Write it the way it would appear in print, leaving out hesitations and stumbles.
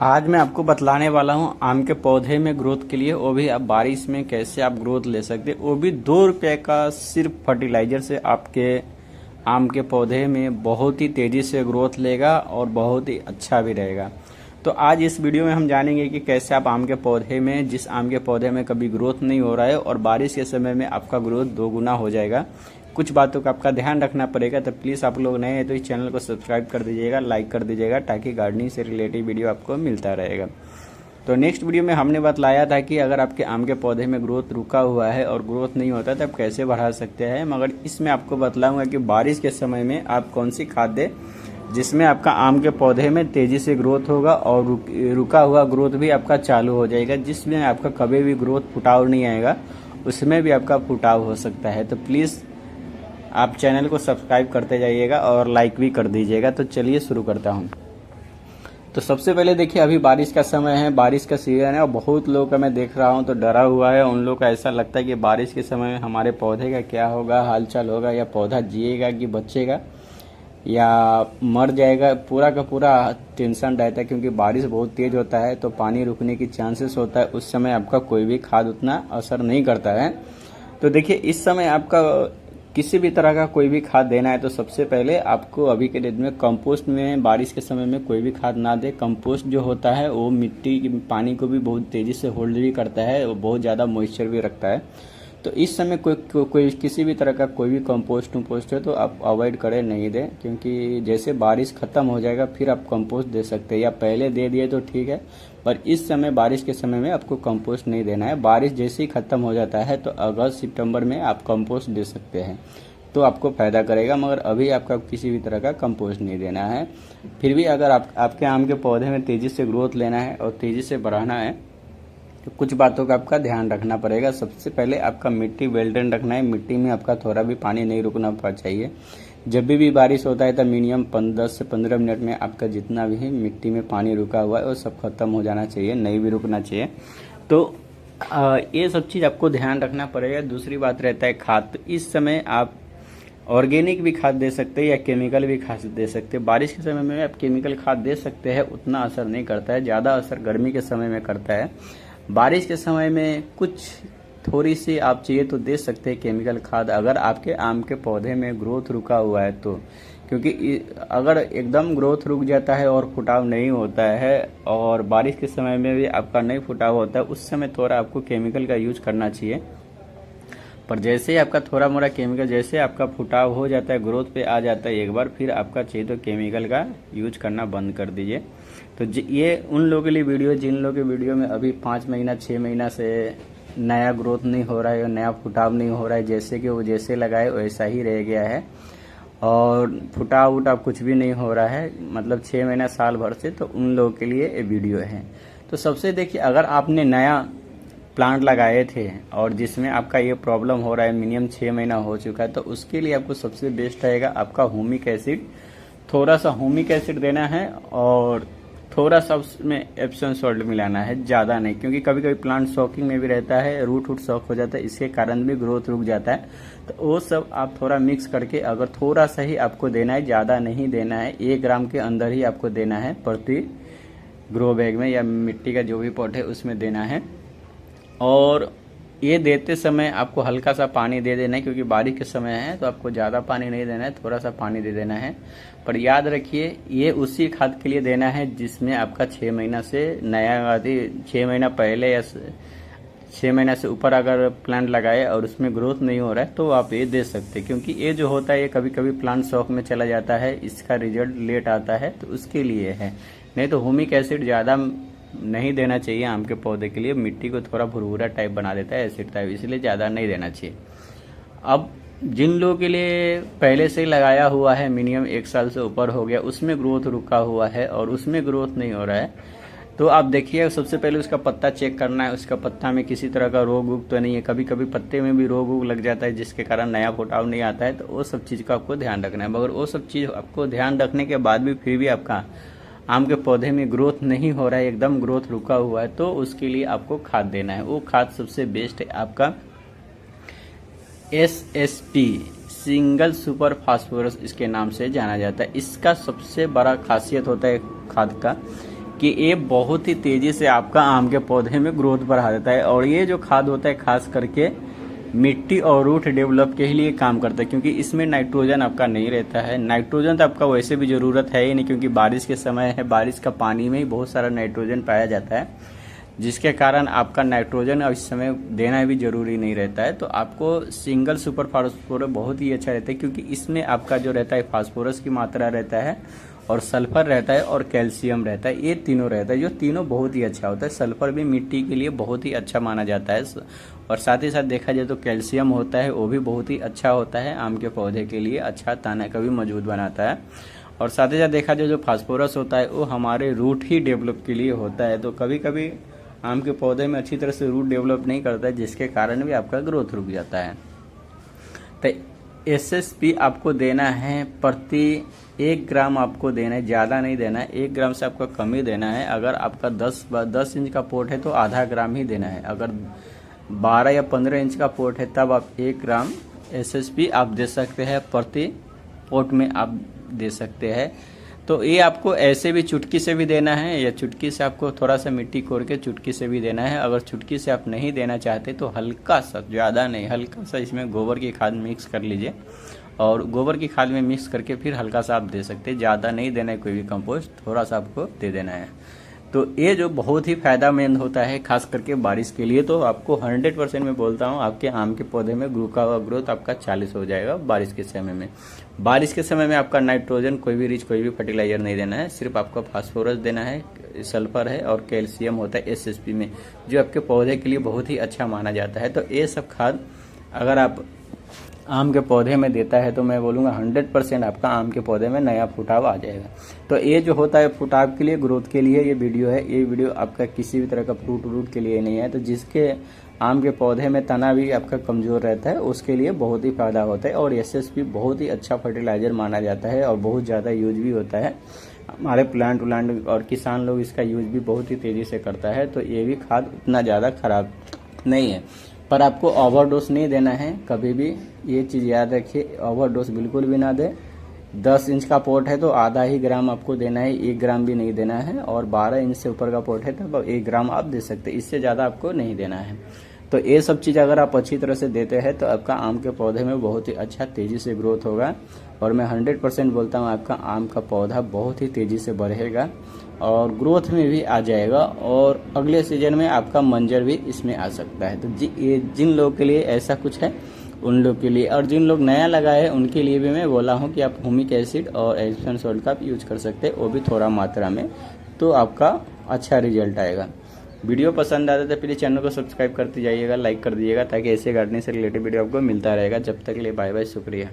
आज मैं आपको बतलाने वाला हूँ आम के पौधे में ग्रोथ के लिए, वो भी आप बारिश में कैसे आप ग्रोथ ले सकते हैं, वो भी 2 रुपये का सिर्फ फर्टिलाइजर से आपके आम के पौधे में बहुत ही तेज़ी से ग्रोथ लेगा और बहुत ही अच्छा भी रहेगा। तो आज इस वीडियो में हम जानेंगे कि कैसे आप आम के पौधे में, जिस आम के पौधे में कभी ग्रोथ नहीं हो रहा है और बारिश के समय में आपका ग्रोथ 2 गुना हो जाएगा, कुछ बातों का आपका ध्यान रखना पड़ेगा। तो प्लीज़ आप लोग नए हैं तो इस चैनल को सब्सक्राइब कर दीजिएगा, लाइक कर दीजिएगा, ताकि गार्डनिंग से रिलेटेड वीडियो आपको मिलता रहेगा। तो नेक्स्ट वीडियो में हमने बतलाया था कि अगर आपके आम के पौधे में ग्रोथ रुका हुआ है और ग्रोथ नहीं होता तो आप कैसे बढ़ा सकते हैं, मगर इसमें आपको बतलाऊंगा कि बारिश के समय में आप कौन सी खाद दें जिसमें आपका आम के पौधे में तेज़ी से ग्रोथ होगा और रुका हुआ ग्रोथ भी आपका चालू हो जाएगा, जिसमें आपका कभी भी ग्रोथ फुटाव नहीं आएगा, उसमें भी आपका फुटाव हो सकता है। तो प्लीज़ आप चैनल को सब्सक्राइब करते जाइएगा और लाइक भी कर दीजिएगा। तो चलिए शुरू करता हूँ। तो सबसे पहले देखिए, अभी बारिश का समय है, बारिश का सीजन है और बहुत लोग का मैं देख रहा हूँ तो डरा हुआ है। उन लोग का ऐसा लगता है कि बारिश के समय में हमारे पौधे का क्या होगा, हालचाल होगा, या पौधा जिएगा कि बचेगा या मर जाएगा, पूरा का पूरा टेंशन रहता है। क्योंकि बारिश बहुत तेज़ होता है तो पानी रुकने की चांसेस होता है, उस समय आपका कोई भी खाद उतना असर नहीं करता है। तो देखिए, इस समय आपका किसी भी तरह का कोई भी खाद देना है तो सबसे पहले आपको अभी के डेट में कंपोस्ट में, बारिश के समय में कोई भी खाद ना दे। कंपोस्ट जो होता है वो मिट्टी की पानी को भी बहुत तेज़ी से होल्ड भी करता है, वो बहुत ज़्यादा मॉइस्चर भी रखता है। तो इस समय कोई किसी भी तरह का कोई भी कंपोस्ट है तो आप अवॉइड करें, नहीं दें। क्योंकि जैसे बारिश ख़त्म हो जाएगा फिर आप कंपोस्ट दे सकते हैं, या पहले दे दिए तो ठीक है, पर इस समय बारिश के समय में आपको कंपोस्ट नहीं देना है। बारिश जैसे ही ख़त्म हो जाता है तो अगस्त सितंबर में आप कंपोस्ट दे सकते हैं, तो आपको फ़ायदा करेगा। मगर अभी आपका किसी भी तरह का कंपोस्ट नहीं देना है। फिर भी अगर आपके आम के पौधे में तेज़ी से ग्रोथ लेना है और तेज़ी से बढ़ाना है तो कुछ बातों का आपका ध्यान रखना पड़ेगा। सबसे पहले आपका मिट्टी वेल ड्रेन रखना है, मिट्टी में आपका थोड़ा भी पानी नहीं रुकना चाहिए। जब भी बारिश होता है तो मिनिमम 10 से 15 मिनट में आपका जितना भी मिट्टी में पानी रुका हुआ है वो सब खत्म हो जाना चाहिए, नहीं भी रुकना चाहिए। तो ये सब चीज़ आपको ध्यान रखना पड़ेगा। दूसरी बात रहता है खाद। तो इस समय आप ऑर्गेनिक भी खाद दे सकते हैं या केमिकल भी खाद दे सकते हैं। बारिश के समय में आप केमिकल खाद दे सकते हैं, उतना असर नहीं करता है, ज़्यादा असर गर्मी के समय में करता है। बारिश के समय में कुछ थोड़ी सी आप चाहिए तो दे सकते हैं केमिकल खाद, अगर आपके आम के पौधे में ग्रोथ रुका हुआ है तो। क्योंकि अगर एकदम ग्रोथ रुक जाता है और फुटाव नहीं होता है और बारिश के समय में भी आपका नहीं फुटाव होता है, उस समय थोड़ा आपको केमिकल का यूज करना चाहिए। पर जैसे ही आपका थोड़ा मोड़ा केमिकल, जैसे आपका फुटाव हो जाता है, ग्रोथ पे आ जाता है एक बार, फिर आपका चाहिए तो केमिकल का यूज करना बंद कर दीजिए। तो ये उन लोगों के लिए वीडियो जिन लोगों के वीडियो में अभी 5 महीना 6 महीना से नया ग्रोथ नहीं हो रहा है, नया फुटाव नहीं हो रहा है, जैसे कि वो जैसे लगाए वैसा ही रह गया है और फुटाव उटाव कुछ भी नहीं हो रहा है, मतलब 6 महीना साल भर से, तो उन लोगों के लिए ये वीडियो है। तो सबसे देखिए, अगर आपने नया प्लांट लगाए थे और जिसमें आपका ये प्रॉब्लम हो रहा है, मिनिमम 6 महीना हो चुका है, तो उसके लिए आपको सबसे बेस्ट रहेगा आपका ह्यूमिक एसिड। थोड़ा सा ह्यूमिक एसिड देना है और थोड़ा सा उसमें एप्सम सॉल्ट मिलाना है, ज़्यादा नहीं। क्योंकि कभी कभी प्लांट सॉकिंग में भी रहता है, रूट सॉक हो जाता है, इसके कारण भी ग्रोथ रुक जाता है। तो वो सब आप थोड़ा मिक्स करके, अगर थोड़ा सा ही आपको देना है, ज़्यादा नहीं देना है, 1 ग्राम के अंदर ही आपको देना है प्रति ग्रो बैग में या मिट्टी का जो भी पॉट है उसमें देना है। और ये देते समय आपको हल्का सा पानी दे देना है, क्योंकि बारिश के समय है तो आपको ज़्यादा पानी नहीं देना है, थोड़ा सा पानी दे देना है। पर याद रखिए, ये उसी खाद के लिए देना है जिसमें आपका 6 महीना से नया 6 महीना पहले या 6 महीना से ऊपर अगर प्लांट लगाए और उसमें ग्रोथ नहीं हो रहा है तो आप ये दे सकते हैं। क्योंकि ये जो होता है ये कभी कभी प्लांट शॉक में चला जाता है, इसका रिजल्ट लेट आता है, तो उसके लिए है। नहीं तो ह्यूमिक एसिड ज़्यादा नहीं देना चाहिए आम के पौधे के लिए, मिट्टी को थोड़ा भुरभुरा टाइप बना देता है, एसिड टाइप, इसलिए ज़्यादा नहीं देना चाहिए। अब जिन लोगों के लिए पहले से ही लगाया हुआ है, मिनिमम 1 साल से ऊपर हो गया, उसमें ग्रोथ रुका हुआ है और उसमें ग्रोथ नहीं हो रहा है, तो आप देखिए, सबसे पहले उसका पत्ता चेक करना है, उसका पत्ता में किसी तरह का रोग उग तो नहीं है। कभी कभी पत्ते में भी रोग उग लग जाता है जिसके कारण नया फुटाव नहीं आता है, तो वो सब चीज़ का आपको ध्यान रखना है। मगर वो सब चीज़ आपको ध्यान रखने के बाद भी फिर भी आपका आम के पौधे में ग्रोथ नहीं हो रहा है, एकदम ग्रोथ रुका हुआ है, तो उसके लिए आपको खाद देना है। वो खाद सबसे बेस्ट है आपका SSP, सिंगल सुपर फास्फोरस इसके नाम से जाना जाता है। इसका सबसे बड़ा खासियत होता है खाद का कि ये बहुत ही तेजी से आपका आम के पौधे में ग्रोथ बढ़ा देता है। और ये जो खाद होता है खास करके मिट्टी और रूट डेवलप के लिए काम करता है, क्योंकि इसमें नाइट्रोजन आपका नहीं रहता है। नाइट्रोजन तो आपका वैसे भी ज़रूरत है ही नहीं, क्योंकि बारिश के समय है, बारिश का पानी में ही बहुत सारा नाइट्रोजन पाया जाता है, जिसके कारण आपका नाइट्रोजन इस समय देना भी जरूरी नहीं रहता है। तो आपको सिंगल सुपर फास्फोरस बहुत ही अच्छा रहता है, क्योंकि इसमें आपका जो रहता है फास्फोरस की मात्रा रहता है और सल्फर रहता है और कैल्शियम रहता है, ये तीनों रहता है, जो तीनों बहुत ही अच्छा होता है। सल्फर भी मिट्टी के लिए बहुत ही अच्छा माना जाता है, और साथ ही साथ देखा जाए तो कैल्शियम होता है, वो भी बहुत ही अच्छा होता है आम के पौधे के लिए, अच्छा तना का भी मजबूत बनाता है। और साथ ही साथ देखा जाए जो फास्फोरस होता है वो हमारे रूट ही डेवलप के लिए होता है। तो कभी कभी आम के पौधे में अच्छी तरह से रूट डेवलप नहीं करता है, जिसके कारण भी आपका ग्रोथ रुक जाता है। तो एसएसपी आपको देना है प्रति 1 ग्राम आपको देना है, ज़्यादा नहीं देना है, 1 ग्राम से आपका कम ही देना है। अगर आपका 10 इंच का पोट है तो आधा ग्राम ही देना है। अगर 12 या 15 इंच का पोट है तब आप 1 ग्राम एसएसपी आप दे सकते हैं, प्रति पोट में आप दे सकते हैं। तो ये आपको ऐसे भी चुटकी से भी देना है, या चुटकी से आपको थोड़ा सा मिट्टी कोर के चुटकी से भी देना है। अगर चुटकी से आप नहीं देना चाहते तो हल्का सा, ज़्यादा नहीं, हल्का सा इसमें गोबर की खाद मिक्स कर लीजिए, और गोबर की खाद में मिक्स करके फिर हल्का सा आप दे सकते हैं। ज़्यादा नहीं देना है कोई भी कंपोस्ट, थोड़ा सा आपको दे देना है। तो ये जो बहुत ही फायदेमंद होता है खास करके बारिश के लिए। तो आपको 100% मैं बोलता हूँ आपके आम के पौधे में ग्रोथ आपका 40 हो जाएगा बारिश के समय में। बारिश के समय में आपका नाइट्रोजन कोई भी रिच फर्टिलाइजर नहीं देना है, सिर्फ आपका फास्फोरस देना है, सल्फर है और कैल्शियम होता है एसएसपी में, जो आपके पौधे के लिए बहुत ही अच्छा माना जाता है। तो ये सब खाद अगर आप आम के पौधे में देता है तो मैं बोलूँगा 100% आपका आम के पौधे में नया फुटाव आ जाएगा। तो ये जो होता है फुटाव के लिए, ग्रोथ के लिए ये वीडियो है। ये वीडियो आपका किसी भी तरह का फ्रूट रूट के लिए नहीं है। तो जिसके आम के पौधे में तना भी आपका कमज़ोर रहता है उसके लिए बहुत ही फ़ायदा होता है। और एसएसपी बहुत ही अच्छा फर्टिलाइज़र माना जाता है और बहुत ज़्यादा यूज भी होता है। हमारे प्लांट उलांट और किसान लोग इसका यूज भी बहुत ही तेज़ी से करता है। तो ये भी खाद उतना ज़्यादा खराब नहीं है, पर आपको ओवरडोज नहीं देना है कभी भी, ये चीज़ याद रखिए। ओवरडोज बिल्कुल भी ना दे। 10 इंच का पोट है तो आधा ही ग्राम आपको देना है, 1 ग्राम भी नहीं देना है। और 12 इंच से ऊपर का पोट है तब 1 ग्राम आप दे सकते हैं, इससे ज़्यादा आपको नहीं देना है। तो ये सब चीज़ अगर आप अच्छी तरह से देते हैं तो आपका आम के पौधे में बहुत ही अच्छा तेज़ी से ग्रोथ होगा। और मैं 100% बोलता हूँ आपका आम का पौधा बहुत ही तेज़ी से बढ़ेगा और ग्रोथ में भी आ जाएगा, और अगले सीजन में आपका मंजर भी इसमें आ सकता है। तो ये जिन लोगों के लिए ऐसा कुछ है उन लोग के लिए, और जिन लोग नया लगाए हैं उनके लिए भी मैं बोला हूँ कि आप ह्यूमिक एसिड और एप्सम सॉल्ट का यूज कर सकते हैं, वो भी थोड़ा मात्रा में, तो आपका अच्छा रिजल्ट आएगा। वीडियो पसंद आता है तो प्लीज़ चैनल को सब्सक्राइब करते जाइएगा, लाइक कर दीजिएगा, ताकि ऐसे गार्डनिंग से रिलेटेड वीडियो आपको मिलता रहेगा। जब तक के लिए बाय बाय, शुक्रिया।